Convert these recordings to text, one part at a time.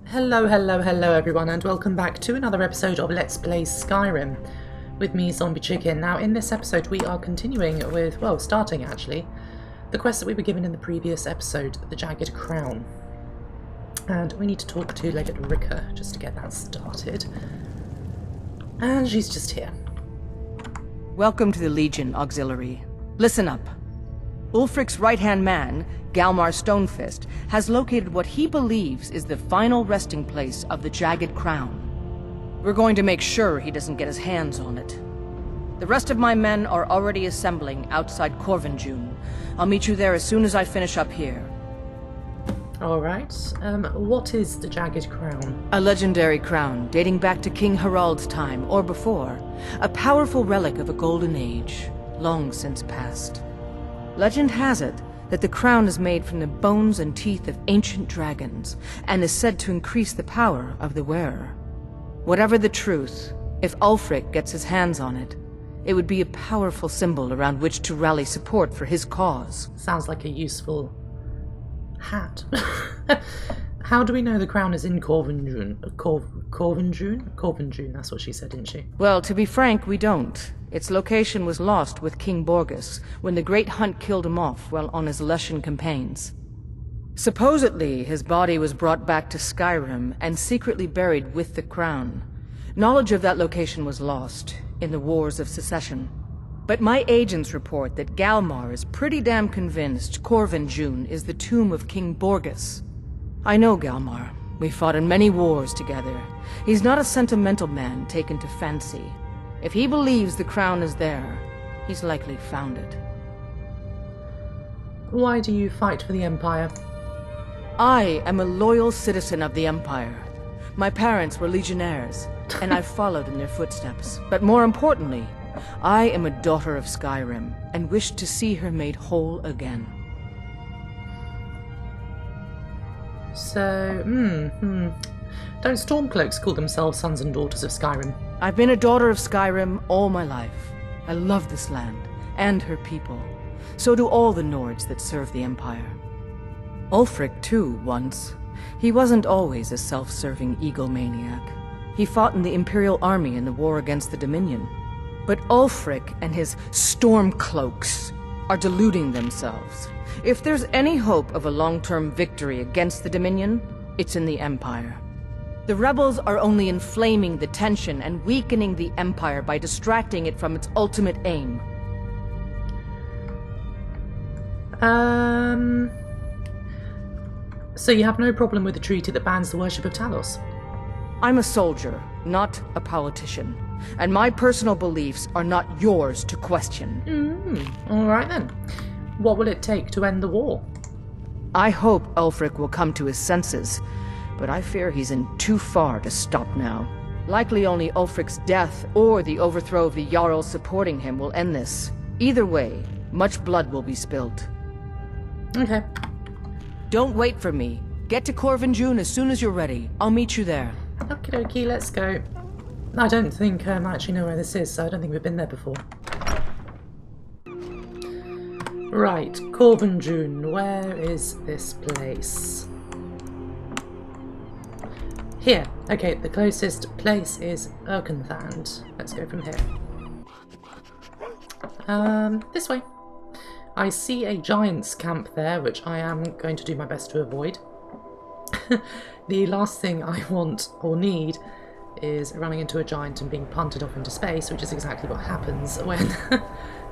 Hello everyone, and welcome back to another episode of Let's Play Skyrim with me, Zombie Chicken. Now in this episode we are continuing with, well, starting actually, the quest that we were given in the previous episode, the Jagged Crown. And we need to talk to Legate Rika just to get that started. And she's just here. Welcome to the Legion, Auxiliary. Listen up. Ulfric's right-hand man, Galmar Stonefist, has located what he believes is the final resting place of the Jagged Crown. We're going to make sure he doesn't get his hands on it. The rest of my men are already assembling outside Corvinjune. I'll meet you there as soon as I finish up here. Alright, what is the Jagged Crown? A legendary crown dating back to King Harald's time, or before. A powerful relic of a golden age, long since past. Legend has it that the crown is made from the bones and teeth of ancient dragons, and is said to increase the power of the wearer. Whatever the truth, if Ulfric gets his hands on it, it would be a powerful symbol around which to rally support for his cause. Sounds like a useful hat. How do we know the crown is in Corvinjune? Corvinjune? Corvinjune, that's what she said, didn't she? Well, to be frank, we don't. Its location was lost with King Borgus when the Great Hunt killed him off while on his Lushan campaigns. Supposedly, his body was brought back to Skyrim and secretly buried with the crown. Knowledge of that location was lost in the Wars of Secession. But my agents report that Galmar is pretty damn convinced Corvinjune is the tomb of King Borgus. I know Galmar. We fought in many wars together. He's not a sentimental man taken to fancy. If he believes the crown is there, he's likely found it. Why do you fight for the Empire? I am a loyal citizen of the Empire. My parents were legionnaires, and I've followed in their footsteps. But more importantly, I am a daughter of Skyrim, and wish to see her made whole again. So, Don't Stormcloaks call themselves sons and daughters of Skyrim? I've been a daughter of Skyrim all my life. I love this land, and her people. So do all the Nords that serve the Empire. Ulfric, too, once. He wasn't always a self-serving egomaniac. He fought in the Imperial army in the war against the Dominion. But Ulfric and his Stormcloaks are deluding themselves. If there's any hope of a long-term victory against the Dominion, it's in the Empire. The rebels are only inflaming the tension and weakening the Empire by distracting it from its ultimate aim. So you have no problem with the treaty that bans the worship of Talos? I'm a soldier, not a politician. And my personal beliefs are not yours to question. Alright then. What will it take to end the war? I hope Ulfric will come to his senses, but I fear he's in too far to stop now. Likely only Ulfric's death or the overthrow of the Jarl supporting him will end this. Either way, much blood will be spilled. Okay. Don't wait for me. Get to Corvinjune as soon as you're ready. I'll meet you there. Okie dokie, let's go. I don't think I actually know where this is, so I don't think we've been there before. Right, Corvinjune, where is this place? Here. Okay, the closest place is Erkenthand. Let's go from here. This way. I see a giant's camp there, which I am going to do my best to avoid. The last thing I want or need is running into a giant and being punted off into space, which is exactly what happens when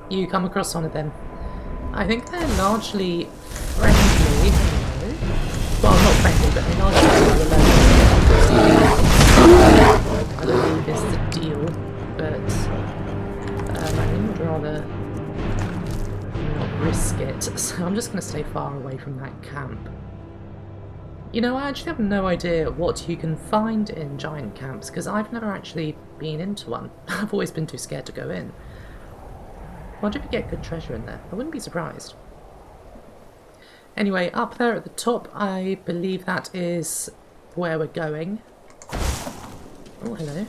you come across one of them. I think they're largely friendly. Well, not friendly, but they largely I believe is the deal, but I would rather not risk it, so I'm just going to stay far away from that camp. You know, I actually have no idea what you can find in giant camps, because I've never actually been into one. I've always been too scared to go in. I wonder if you get good treasure in there. I wouldn't be surprised. Anyway, up there at the top, I believe that is where we're going. Oh, hello.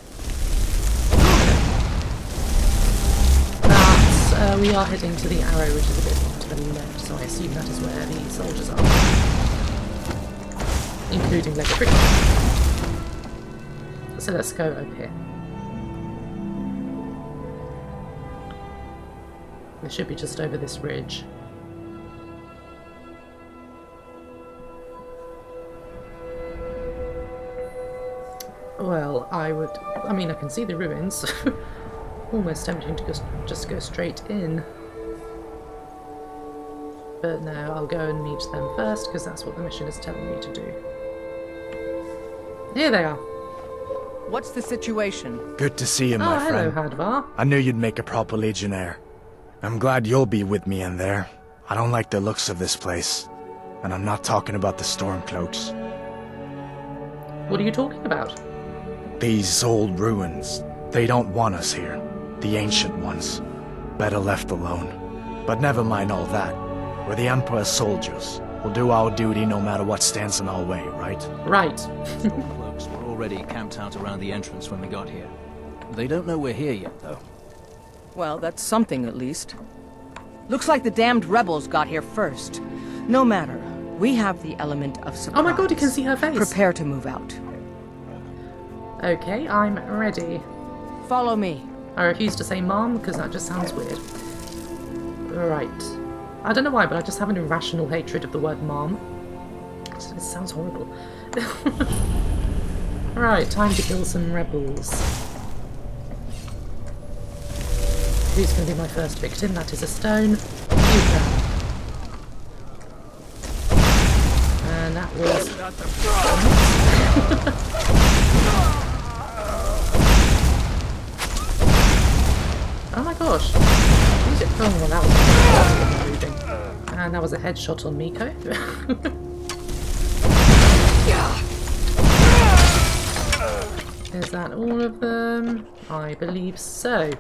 But we are heading to the arrow, which is a bit to the left, so I assume that is where the soldiers are. Including Legate Rika. So let's go over here. It should be just over this ridge. Well, I mean, I can see the ruins. Almost tempting to just go straight in. But no, I'll go and meet them first, because that's what the mission is telling me to do. Here they are. What's the situation? Good to see you, my hello, friend. Hadvar. I knew you'd make a proper legionnaire. I'm glad you'll be with me in there. I don't like the looks of this place. And I'm not talking about the Stormcloaks. What are you talking about? These old ruins. They don't want us here. The ancient ones. Better left alone. But never mind all that. We're the Emperor's soldiers. We'll do our duty no matter what stands in our way, right? Right. Stormcloaks were already camped out around the entrance when we got here. They don't know we're here yet, though. Well, that's something at least. Looks like the damned rebels got here first. No matter. We have the element of surprise. Oh my god, you can see her face. Prepare to move out. Okay, I'm ready. Follow me. I refuse to say mom, because that just sounds weird. Right. I don't know why, but I just have an irrational hatred of the word mom. It sounds horrible. Right, time to kill some rebels. Who's going to be my first victim? That is a stone. You can. And that was... Oh my gosh. Oh, well, that was moving. And that was a headshot on Miko. Is that all of them? I believe so.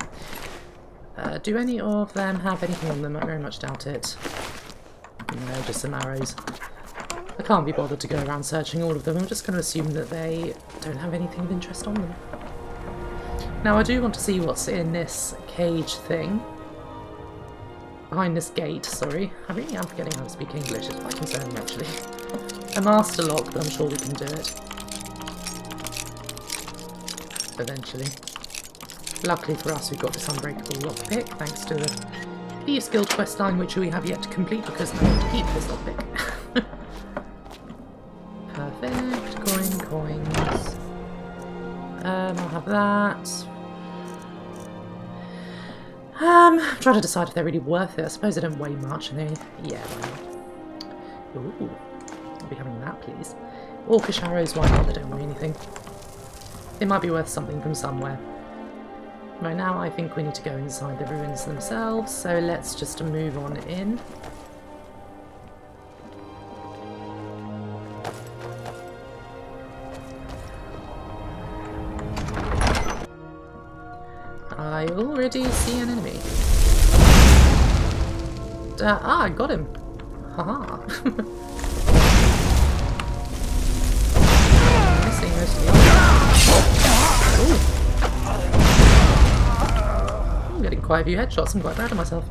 Do any of them have anything on them? I very much doubt it. No, just some arrows. I can't be bothered to go around searching all of them. I'm just going to assume that they don't have anything of interest on them. Now I do want to see what's in this cage thing. Behind this gate, sorry. I really am forgetting how to speak English. It's quite concerning actually. A master lock, but I'm sure we can do it. Eventually. Luckily for us, we've got this unbreakable lockpick, thanks to the Thieves Guild questline, which we have yet to complete because I want to keep this lockpick. Perfect. Coins. I'll have that. I'm trying to decide if they're really worth it. I suppose they don't weigh much, and they... yeah, why not? Ooh. I'll be having that, please. Orcish arrows, why not? They don't weigh anything. They might be worth something from somewhere. Right now, I think we need to go inside the ruins themselves, so let's just move on in. I already see an enemy. I got him. Haha. Missing most of the others. I'm getting quite a few headshots. I'm quite proud of myself.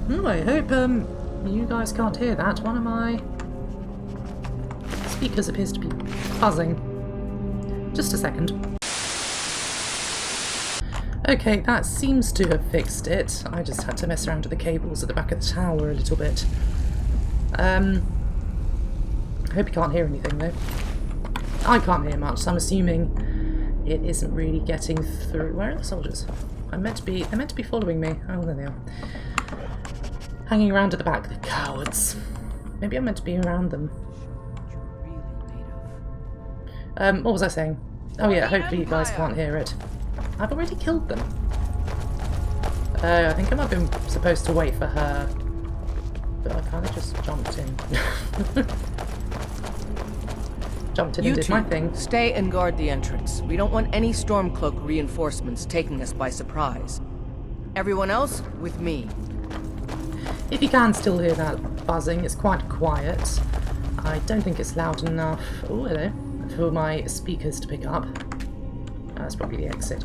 I hope you guys can't hear that. One of my speakers appears to be buzzing. Just a second. Okay, that seems to have fixed it. I just had to mess around with the cables at the back of the tower a little bit. I hope you can't hear anything though. I can't hear much, so I'm assuming it isn't really getting through. Where are the soldiers? They're meant to be following me. Oh, there they are. Hanging around at the back, the cowards. Maybe I'm meant to be around them. What was I saying? Oh yeah, hopefully you guys can't hear it. I've already killed them. I think I might have been supposed to wait for her, but I kind of just jumped in. Jumped in and did my thing. Stay and guard the entrance. We don't want any Stormcloak reinforcements taking us by surprise. Everyone else, with me. If you can still hear that buzzing, it's quite quiet. I don't think it's loud enough. Oh, hello. For my speakers to pick up. That's probably the exit.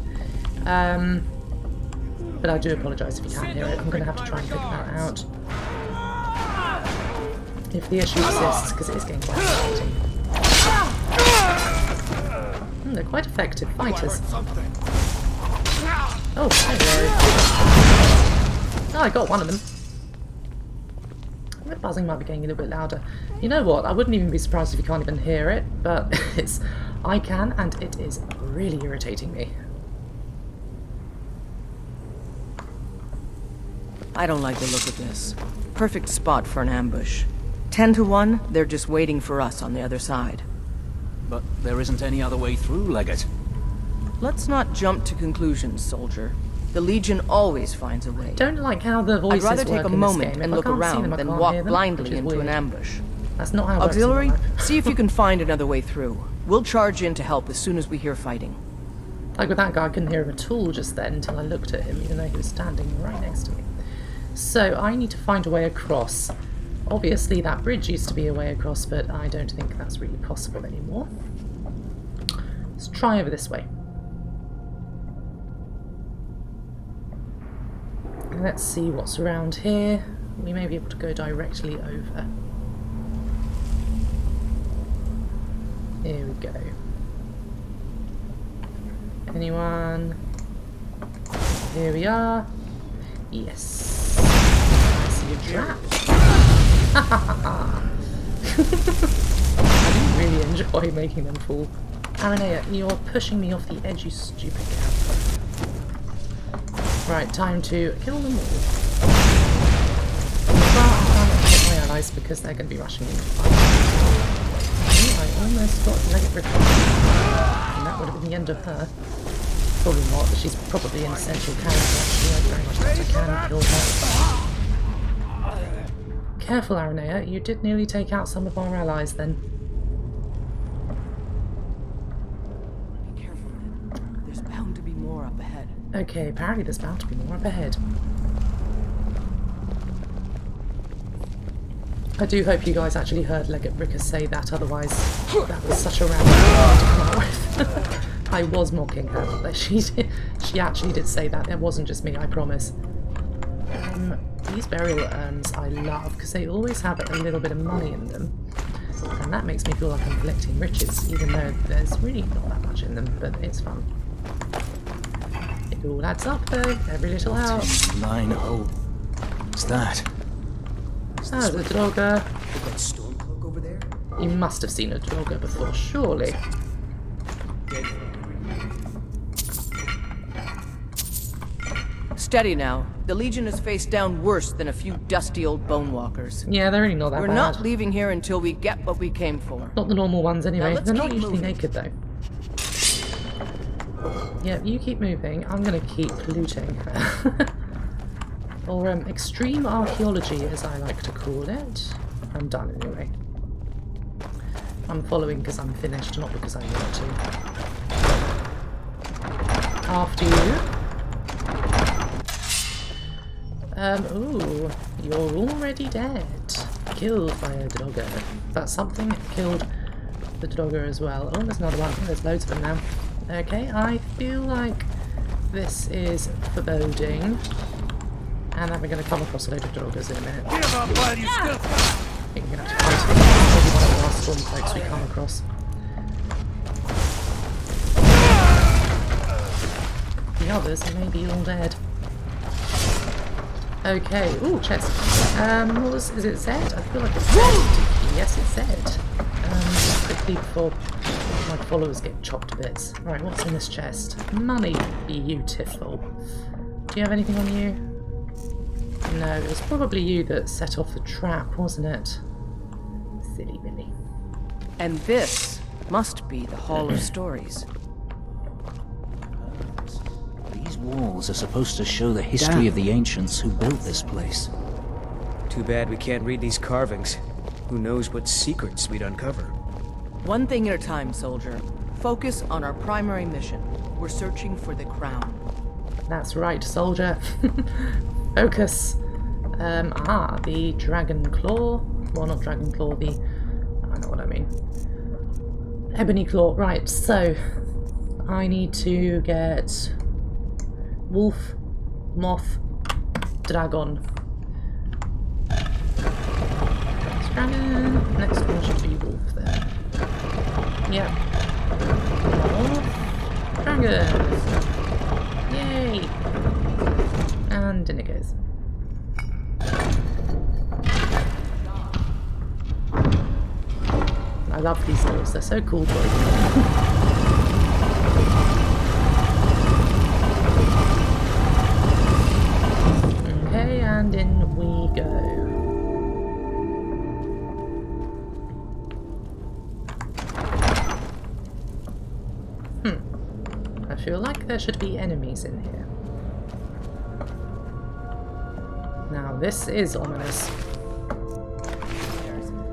But I do apologise if you can't hear it. I'm going to have to try and figure that out. If the issue persists, because it is getting quite frustrating. They're quite effective fighters. Oh, hello. Oh, I got one of them. The buzzing might be getting a little bit louder. You know what? I wouldn't even be surprised if you can't even hear it, but I can, and it is really irritating me. I don't like the look of this. Perfect spot for an ambush. 10 to 1, they're just waiting for us on the other side. But there isn't any other way through, Legate. Let's not jump to conclusions, soldier. The Legion always finds a way. Don't like how the voices I'd rather work take a in this moment game. and If look I can't see around them, I than can't walk hear them, blindly which is into an weird. ambush. That's not how it works in Auxiliary, real life. see if you can find another way through. We'll charge in to help as soon as we hear fighting. Like with that guy, I couldn't hear him at all just then until I looked at him, even though he was standing right next to me. So I need to find a way across. Obviously that bridge used to be a way across, but I don't think that's really possible anymore. Let's try over this way. Let's see what's around here. We may be able to go directly over. Here we go. Anyone? Here we are. Yes. I see a trap. I do really enjoy making them fall. Aranea, you're pushing me off the edge, you stupid cat. Right, time to kill them all. Well, I can't hit my allies because they're going to be rushing in to fight. Oh, I almost got Legate Brick. And that would have been the end of her. Probably not, but she's probably an essential character actually. I very much doubt I can kill her. Careful, Aranea, you did nearly take out some of our allies then. Be careful, man. There's bound to be more up ahead. Okay, apparently there's bound to be more up ahead. I do hope you guys actually heard Legate Bricker say that, otherwise that was such a random thing to come out with. I was mocking her, but she actually did say that. It wasn't just me, I promise. These burial urns I love because they always have a little bit of money in them. And that makes me feel like I'm collecting riches, even though there's really not that much in them, but it's fun. It all adds up though, every little helps. 9 hole. What's that? Ah, the Dogger. That Stormcloak over there? You must have seen a Dogger before, surely. Steady now. The Legion is faced down worse than a few dusty old bone walkers. Yeah, they're really not that We're bad. not leaving here until we get what we came for. Not the normal ones anyway. let's They're not keep usually moving. naked though. Yeah, you keep moving. I'm gonna keep looting. Or extreme archaeology, as I like to call it. I'm done anyway. I'm following because I'm finished, not because I want to. After you. Ooh, you're already dead. Killed by a Dogger. That's something. Killed the Dogger as well. Oh, there's another one. There's loads of them now. Okay, I feel like this is foreboding. And then we're going to come across a load of Doggers in a minute. I think we're going to have to fight maybe one of the last storm folks we come across. The others may be all dead. Okay, ooh, chest. What was, is it Z? I feel like it's Z. Yes, it's Z. Quickly before my followers get chopped to bits. Right, what's in this chest? Money. Beautiful. Do you have anything on you? No, it was probably you that set off the trap, wasn't it? Silly Billy. And this must be the Hall of Stories. These walls are supposed to show the history of the ancients who built this place. Too bad we can't read these carvings. Who knows what secrets we'd uncover. One thing at a time, soldier. Focus on our primary mission. We're searching for the crown. That's right, soldier. Focus. The dragon claw. Well, not dragon claw, I know what I mean. Ebony claw. Right, so I need to get wolf, moth, dragon. Dragon. Next one should be wolf there. Yeah. More dragons! Yay! And in it goes. I love these doors, they're so cool to open. Okay, and in we go. I feel like there should be enemies in here. Now this is ominous.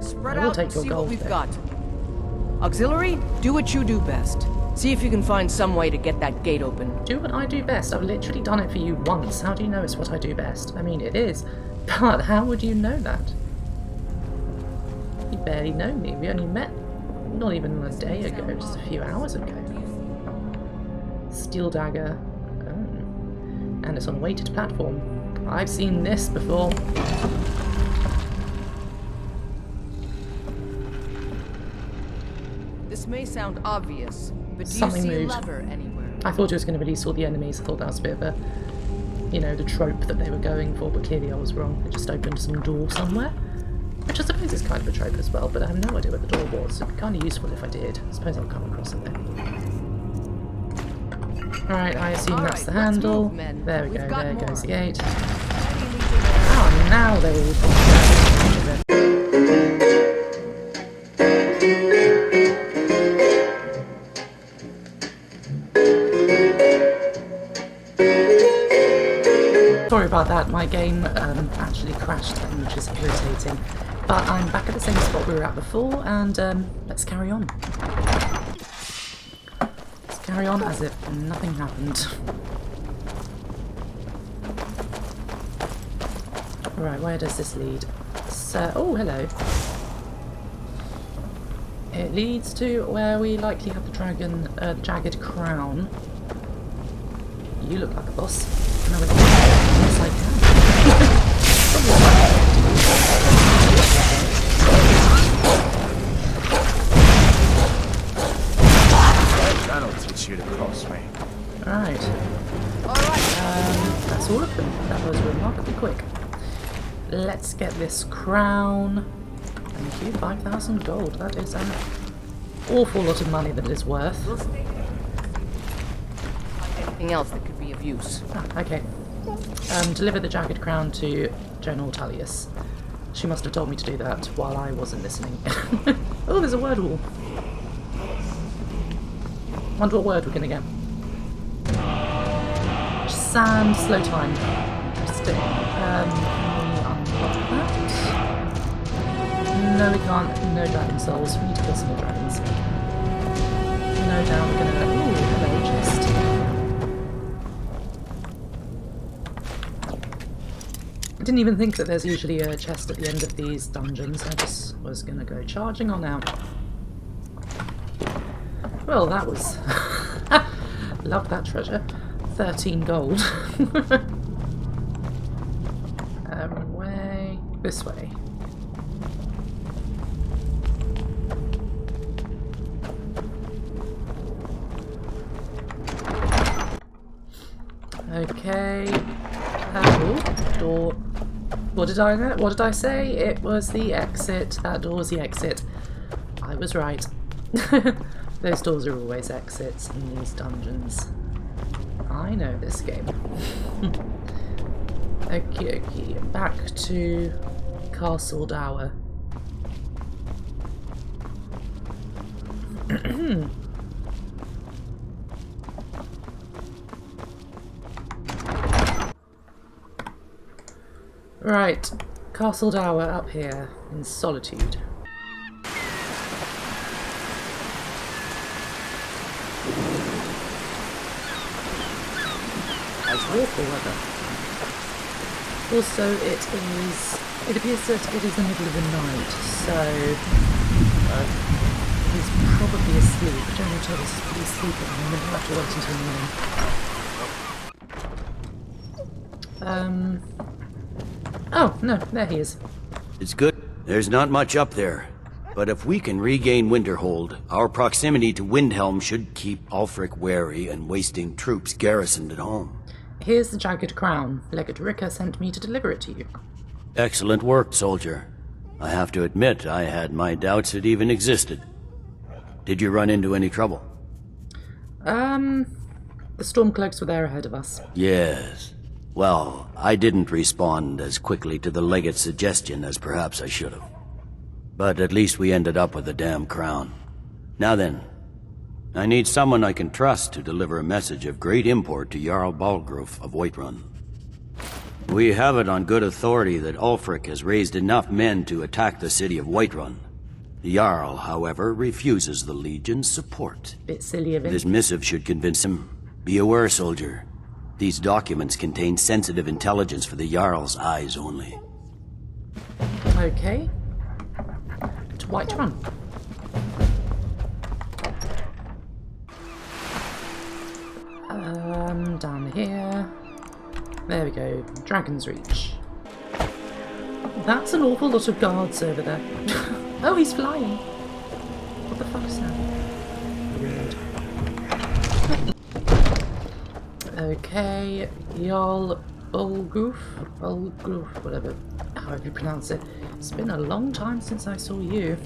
Spread I will out take and your see gold what we've there. got. Auxiliary, do what you do best. See if you can find some way to get that gate open. Do what I do best. I've literally done it for you once. How do you know it's what I do best? I mean, it is. But how would you know that? You barely know me. We only met not even a day ago, just a few hours ago. Steel dagger. Oh. And it's on a weighted platform. I've seen this before. This may sound obvious, but do Something you see moved. a lever anywhere? I thought it was going to release all the enemies. I thought that was a bit of a, you know, the trope that they were going for, but clearly I was wrong. It just opened some door somewhere. Which I suppose is kind of a trope as well, but I have no idea where the door was. It'd be kind of useful if I did. I suppose I'll come across it then. Alright, I assume that's the let's handle. move, men. There we We've go, got there more. goes the gate. Heavy Legion there. Oh, now they're all... Sorry about that, my game actually crashed, which is irritating. But I'm back at the same spot we were at before, and let's carry on. Let's carry on as if nothing happened. Right, where does this lead? So, oh, hello. It leads to where we likely have the dragon, Jagged Crown. You look like a boss. No, yes, I can. That'll teach you to cross me. Right. That's all of them. That was remarkably quick. Let's get this crown. Thank you. 5,000 gold. That is an awful lot of money that it is worth. We'll stay there. Find anything else that could be of use. Ah, okay. Deliver the Jagged Crown to General Tullius. She must have told me to do that while I wasn't listening. Oh, there's a word wall. Wonder what word we're gonna get. Sand, slow time. Stick. Unlock that. No, we can't. No dragon souls. We need to kill some more dragons. No doubt we're gonna. Ooh, hello, chest. I didn't even think that there's usually a chest at the end of these dungeons. I just was gonna go charging on out. Well, that was... Love that treasure. 13 gold. Wrong way. This way. Okay. Oh, door. What did I say? It was the exit. That door was the exit. I was right. Those doors are always exits in these dungeons. I know this game. Okay, back to Castle Dower. Right, Castle Dower up here in solitude. Awful weather. Also, it appears that it is the middle of the night, so he's probably asleep. General Tullius is probably asleep at the moment. We'll have to wait until morning. Oh, no, there he is. It's good. There's not much up there. But if we can regain Winterhold, our proximity to Windhelm should keep Ulfric wary and wasting troops garrisoned at home. Here's the Jagged Crown. Legate Ricker sent me to deliver it to you. Excellent work, soldier. I have to admit, I had my doubts it even existed. Did you run into any trouble? The Stormcloaks were there ahead of us. Yes. Well, I didn't respond as quickly to the legate's suggestion as perhaps I should have. But at least we ended up with the damn crown. Now then, I need someone I can trust to deliver a message of great import to Jarl Balgruf of Whiterun. We have it on good authority that Ulfric has raised enough men to attack the city of Whiterun. The Jarl, however, refuses the Legion's support. Bit silly of him. This missive should convince him. Be aware, soldier. These documents contain sensitive intelligence for the Jarl's eyes only. Okay. To Whiterun. Down here. There we go. Dragon's Reach. That's an awful lot of guards over there. Oh, he's flying. What the fuck is that? Weird. Okay. Jarl Balgruf, whatever, however you pronounce it. It's been a long time since I saw you.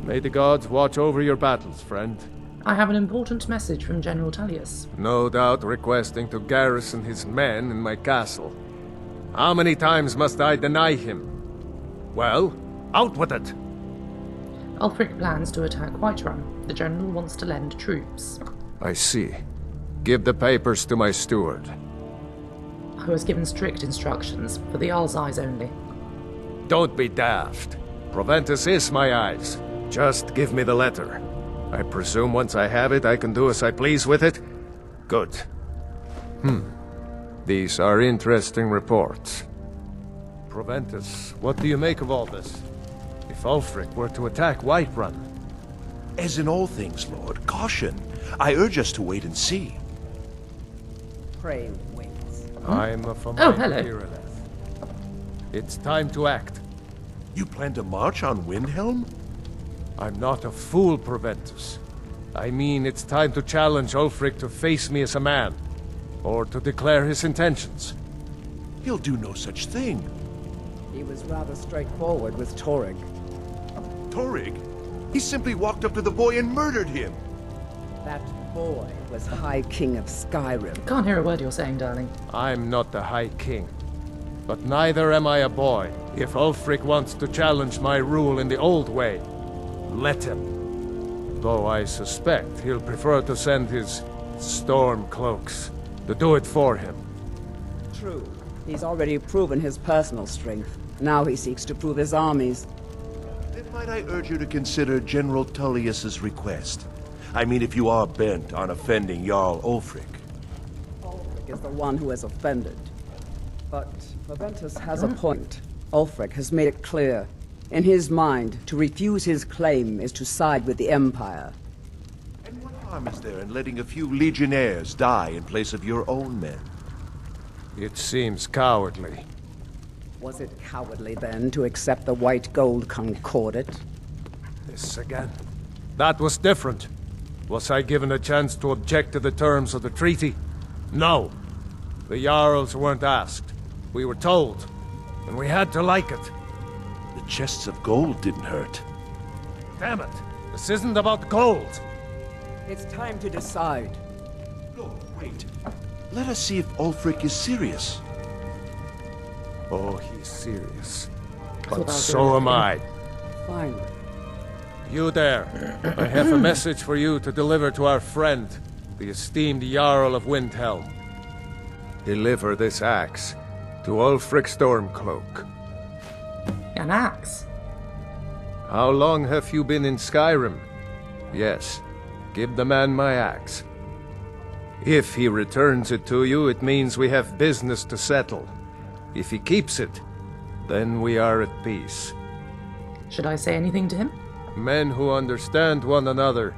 May the gods watch over your battles, friend. I have an important message from General Tullius. No doubt requesting to garrison his men in my castle. How many times must I deny him? Well, out with it! Ulfric plans to attack Whiterun. The General wants to lend troops. I see. Give the papers to my steward. I was given strict instructions, for the Jarl's eyes only. Don't be daft. Proventus is my eyes. Just give me the letter. I presume once I have it, I can do as I please with it? Good. These are interesting reports. Proventus, what do you make of all this? If Ulfric were to attack Whiterun? As in all things, Lord, caution. I urge us to wait and see. Pray wait. I'm of a Oh, mind hello. Kirilleth. It's time to act. You plan to march on Windhelm? I'm not a fool, Proventus. I mean, it's time to challenge Ulfric to face me as a man, or to declare his intentions. He'll do no such thing. He was rather straightforward with Torrig. Torrig? He simply walked up to the boy and murdered him. That boy was the High King of Skyrim. Can't hear a word you're saying, darling. I'm not the High King. But neither am I a boy. If Ulfric wants to challenge my rule in the old way, let him. Though I suspect he'll prefer to send his Stormcloaks to do it for him. True. He's already proven his personal strength. Now he seeks to prove his armies. Then might I urge you to consider General Tullius's request? I mean, if you are bent on offending Jarl Ulfric. Ulfric is the one who has offended. But Proventus has a point. Ulfric has made it clear. In his mind, to refuse his claim is to side with the Empire. And what harm is there in letting a few legionnaires die in place of your own men? It seems cowardly. Was it cowardly, then, to accept the white gold concordat? This again. That was different. Was I given a chance to object to the terms of the treaty? No. The Jarls weren't asked. We were told. And we had to like it. The chests of gold didn't hurt. Damn it! This isn't about gold! It's time to decide. Lord, wait. Let us see if Ulfric is serious. Oh, he's serious. thought But that was so am I. Finally. You there. I have a message for you to deliver to our friend, the esteemed Jarl of Windhelm. Deliver this axe to Ulfric Stormcloak. An axe. How long have you been in Skyrim? Yes, give the man my axe. If he returns it to you, it means we have business to settle. If he keeps it, then we are at peace. Should I say anything to him? Men who understand one another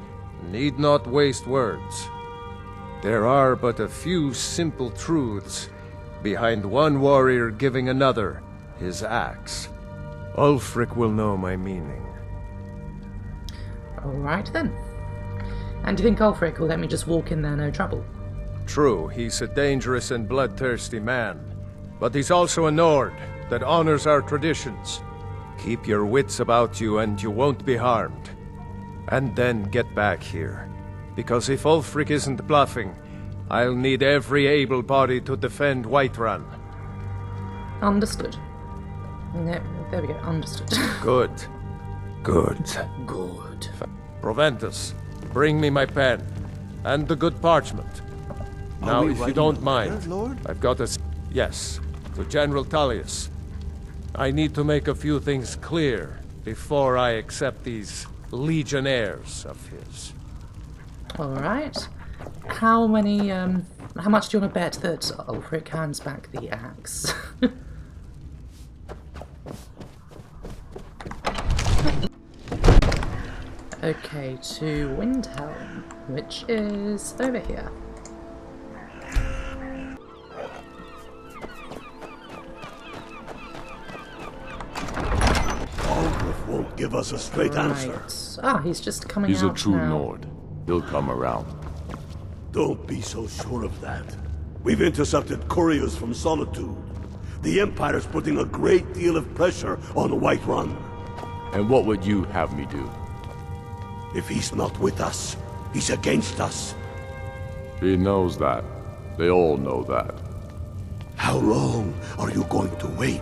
need not waste words. There are but a few simple truths behind one warrior giving another his axe. Ulfric will know my meaning. Alright then. And do you think Ulfric will let me just walk in there no trouble? True, he's a dangerous and bloodthirsty man. But he's also a Nord that honors our traditions. Keep your wits about you and you won't be harmed. And then get back here. Because if Ulfric isn't bluffing, I'll need every able body to defend Whiterun. Understood. There we go, understood. Good. Good. Good. Proventus, bring me my pen. And the good parchment. Now, if you don't mind, Lord? I've got a... Yes, to General Tullius. I need to make a few things clear before I accept these legionnaires of his. Alright. How many, how much do you want to bet that Ulfric hands back the axe? Okay, to Windhelm, which is over here. Ulfric won't give us a straight answer. Right. Ah, he's just coming He's out a true now. Nord. He'll come around. Don't be so sure of that. We've intercepted couriers from Solitude. The Empire's putting a great deal of pressure on Whiterun. And what would you have me do? If he's not with us, he's against us. He knows that. They all know that. How long are you going to wait?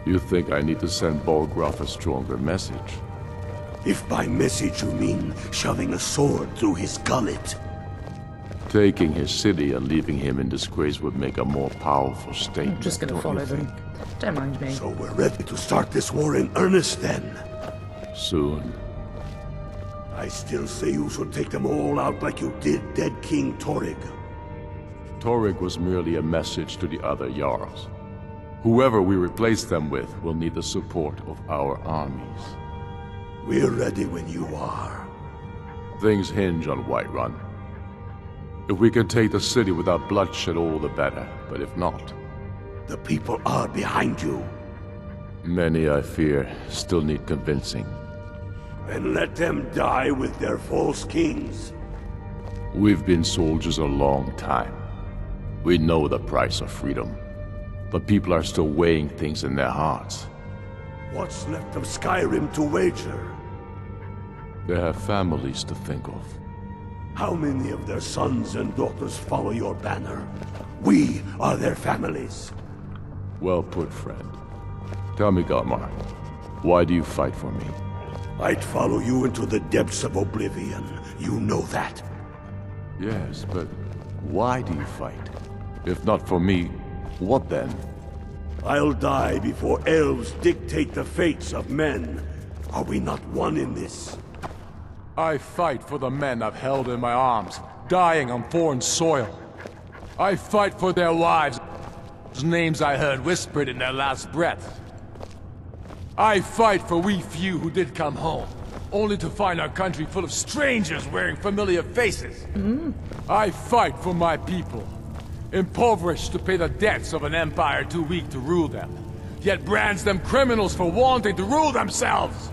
You think I need to send Bolgraf a stronger message? If by message you mean shoving a sword through his gullet. Taking his city and leaving him in disgrace would make a more powerful statement. I'm just gonna don't follow you them. think? Don't mind me. So we're ready to start this war in earnest then. Soon. I still say you should take them all out like you did dead King Torrig. Torrig was merely a message to the other Jarls. Whoever we replace them with will need the support of our armies. We're ready when you are. Things hinge on Whiterun. If we can take the city without bloodshed, all the better. But if not... The people are behind you. Many, I fear, still need convincing. And let them die with their false kings. We've been soldiers a long time. We know the price of freedom. But people are still weighing things in their hearts. What's left of Skyrim to wager? They have families to think of. How many of their sons and daughters follow your banner? We are their families. Well put, friend. Tell me, Galmar, why do you fight for me? I'd follow you into the depths of oblivion. You know that. Yes, but why do you fight? If not for me, what then? I'll die before elves dictate the fates of men. Are we not one in this? I fight for the men I've held in my arms, dying on foreign soil. I fight for their wives, whose names I heard whispered in their last breath. I fight for we few who did come home, only to find our country full of strangers wearing familiar faces. I fight for my people, impoverished to pay the debts of an empire too weak to rule them, yet brands them criminals for wanting to rule themselves.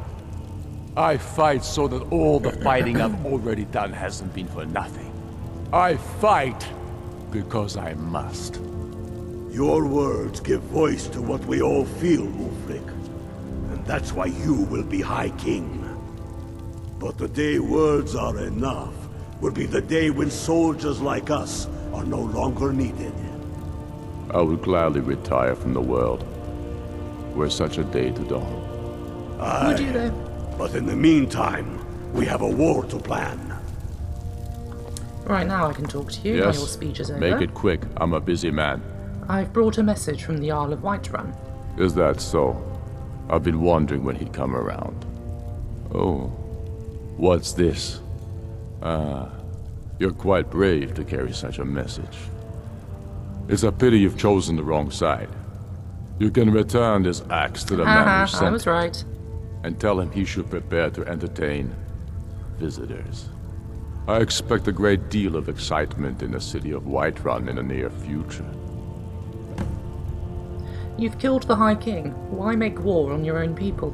I fight so that all the fighting I've already done hasn't been for nothing. I fight because I must. Your words give voice to what we all feel, Ulfric. And that's why you will be High King. But the day words are enough will be the day when soldiers like us are no longer needed. I would gladly retire from the world, were such a day to dawn. Would you though? But in the meantime, we have a war to plan. Right, now I can talk to you while your speech is over. Make it quick. I'm a busy man. I've brought a message from the Jarl of Whiterun. Is that so? I've been wondering when he'd come around. Oh, what's this? You're quite brave to carry such a message. It's a pity you've chosen the wrong side. You can return this axe to the man who sent I was right. and tell him he should prepare to entertain visitors. I expect a great deal of excitement in the city of Whiterun in the near future. You've killed the High King. Why make war on your own people?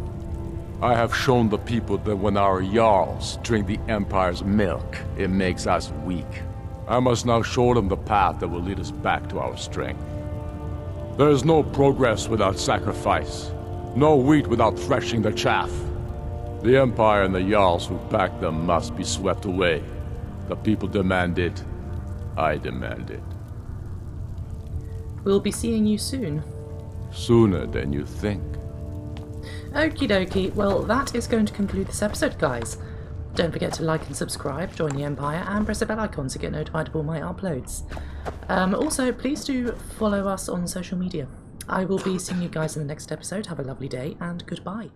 I have shown the people that when our Jarls drink the Empire's milk, it makes us weak. I must now show them the path that will lead us back to our strength. There is no progress without sacrifice. No wheat without threshing the chaff. The Empire and the Jarls who back them must be swept away. The people demand it. I demand it. We'll be seeing you soon. Sooner than you think. Okie dokie, well that is going to conclude this episode, guys. Don't forget to like and subscribe, join the Empire, and press the bell icon to get notified of all my uploads. Also, please do follow us on social media. I will be seeing you guys in the next episode. Have a lovely day, and goodbye.